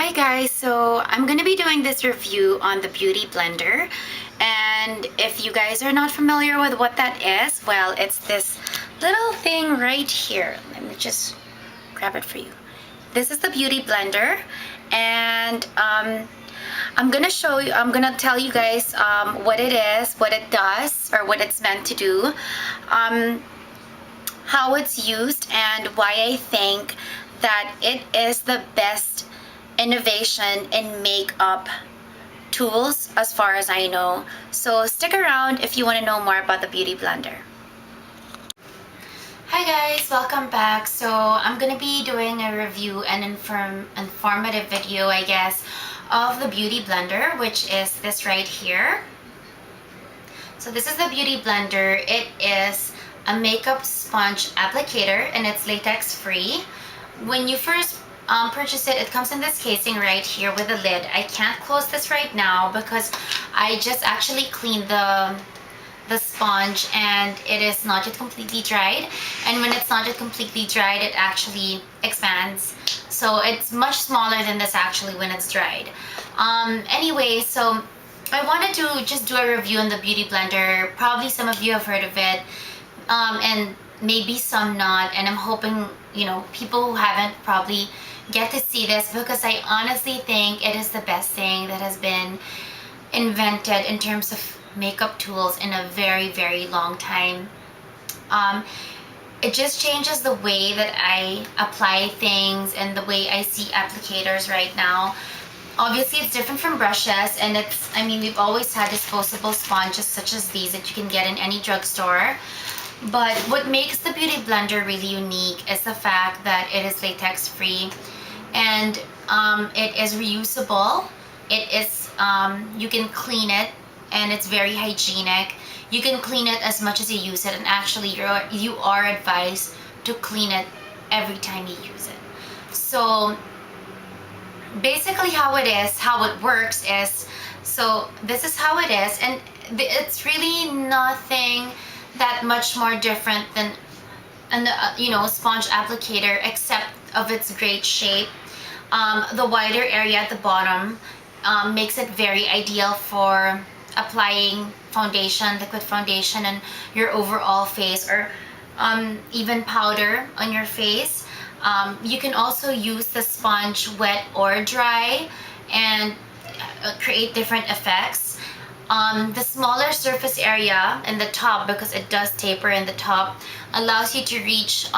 Hi guys, so I'm gonna be doing this review on the Beauty Blender, and if you guys are not familiar with what that is, well, it's this little thing right here. Let me just grab it for you. This is the Beauty Blender, and I'm gonna tell you guys what it is, what it does, or what it's meant to do, how it's used, and why I think that it is the best innovation in makeup tools as far as I know. So stick around if you want to know more about the Beauty Blender. Hi guys, welcome back. So I'm gonna be doing a review and informative video, I guess, of the Beauty Blender, which is this right here. So this is the Beauty Blender. It is a makeup sponge applicator and it's latex free. When you first purchase it, it comes in this casing right here with a lid. I can't close this right now because I just actually cleaned the sponge and it is not yet completely dried, and when it's not yet completely dried it actually expands, so it's much smaller than this actually when it's dried. Anyway, so I wanted to just do a review on the Beauty Blender. Probably some of you have heard of it, and maybe some not, and I'm hoping, you know, people who haven't probably get to see this, because I honestly think it is the best thing that has been invented in terms of makeup tools in a very, very long time. It just changes the way that I apply things and the way I see applicators right now. Obviously it's different from brushes, and I mean, we've always had disposable sponges such as these that you can get in any drugstore. But what makes the Beauty Blender really unique is the fact that it is latex free, and it is reusable. It is, you can clean it, and it's very hygienic. You can clean it as much as you use it, and actually you are advised to clean it every time you use it. So basically how it works is, so this is how it is, and it's really nothing that much more different than you know, sponge applicator, except of its great shape. The wider area at the bottom makes it very ideal for applying foundation, liquid foundation, and your overall face, or even powder on your face. You can also use the sponge wet or dry and create different effects. The smaller surface area in the top, because it does taper in the top, allows you to reach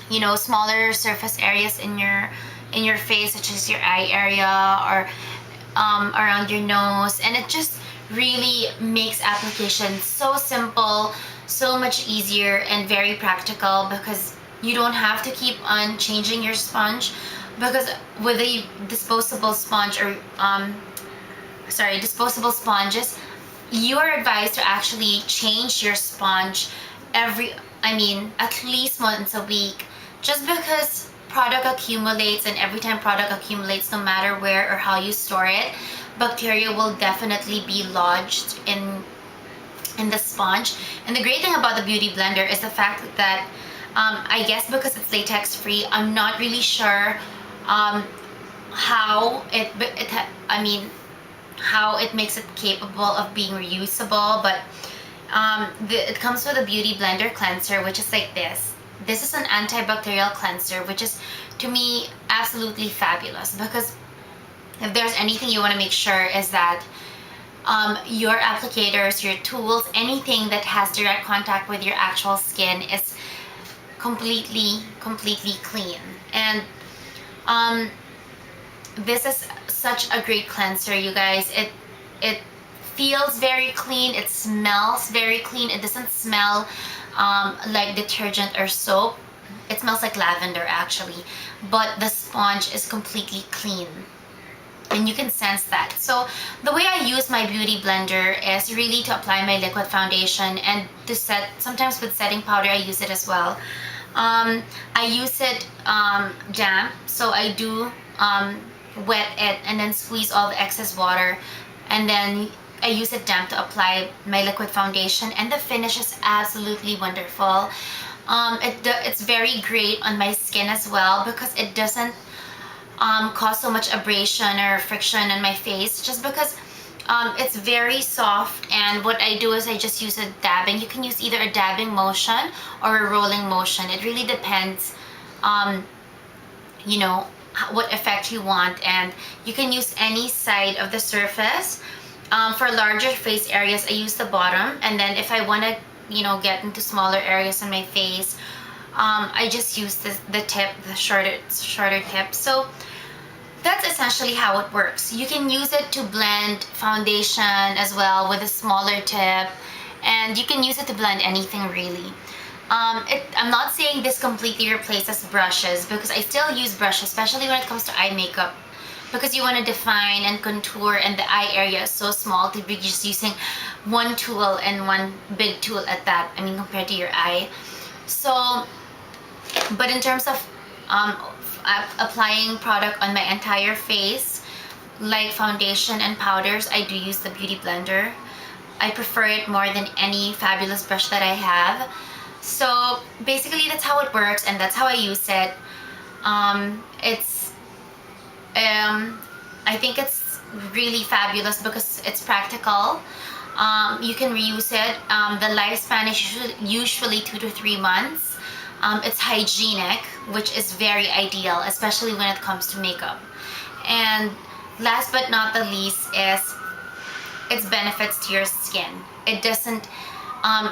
you know, smaller surface areas in your face, such as your eye area or around your nose, and it just really makes application so simple, so much easier, and very practical, because you don't have to keep on changing your sponge. Because with a disposable sponge, or disposable sponges, you are advised to actually change your sponge at least once a week, just because product accumulates, and every time product accumulates, no matter where or how you store it, bacteria will definitely be lodged in the sponge. And the great thing about the Beauty Blender is the fact that I guess because it's latex free, I'm not really sure how it makes it capable of being reusable, but it comes with a Beauty Blender cleanser, which is like this. This is an antibacterial cleanser, which is, to me, absolutely fabulous, because if there's anything you want to make sure is that your applicators, your tools, anything that has direct contact with your actual skin is completely clean. And this is such a great cleanser, you guys. It feels very clean, it smells very clean. It doesn't smell like detergent or soap. It smells like lavender actually, but the sponge is completely clean, and you can sense that. So the way I use my Beauty Blender is really to apply my liquid foundation, and to set, sometimes with setting powder I use it as well. I use it damp, so I do wet it and then squeeze all the excess water, and then I use it damp to apply my liquid foundation, and the finish is absolutely wonderful. It's very great on my skin as well, because it doesn't cause so much abrasion or friction in my face, just because it's very soft. And what I do is I just use a dabbing. You can use either a dabbing motion or a rolling motion. It really depends, um, you know, what effect you want, and you can use any side of the surface. For larger face areas, I use the bottom, and then if I want to, get into smaller areas on my face, I just use the tip, the shorter tip. So that's essentially how it works. You can use it to blend foundation as well with a smaller tip, and you can use it to blend anything really. I'm not saying this completely replaces brushes, because I still use brushes, especially when it comes to eye makeup, because you want to define and contour, and the eye area is so small to be just using one tool, and one big tool at that. I mean, compared to your eye. So, but in terms of applying product on my entire face, like foundation and powders, I do use the Beauty Blender. I prefer it more than any fabulous brush that I have. So basically that's how it works, and that's how I use it. I think it's really fabulous because it's practical. You can reuse it. The lifespan is usually 2 to 3 months. It's hygienic, which is very ideal, especially when it comes to makeup. And last but not the least is its benefits to your skin. It doesn't,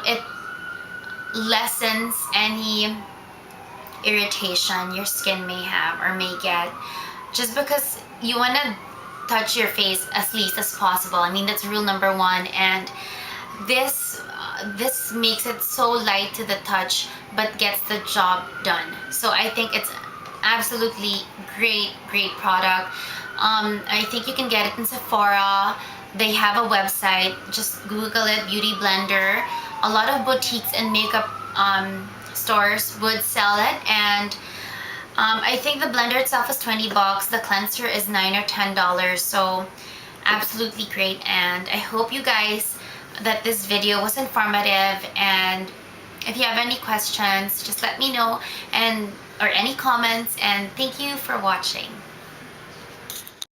it lessens any irritation your skin may have or may get, just because you want to touch your face as least as possible. I mean, that's rule number one. And this makes it so light to the touch but gets the job done. So I think it's absolutely great product. I think you can get it in Sephora. They have a website, just Google it, Beauty Blender. A lot of boutiques and makeup stores would sell it, and I think the blender itself is 20 bucks. The cleanser is $9 or $10. So absolutely great. And I hope you guys that this video was informative, and if you have any questions, just let me know, and or any comments, and thank you for watching.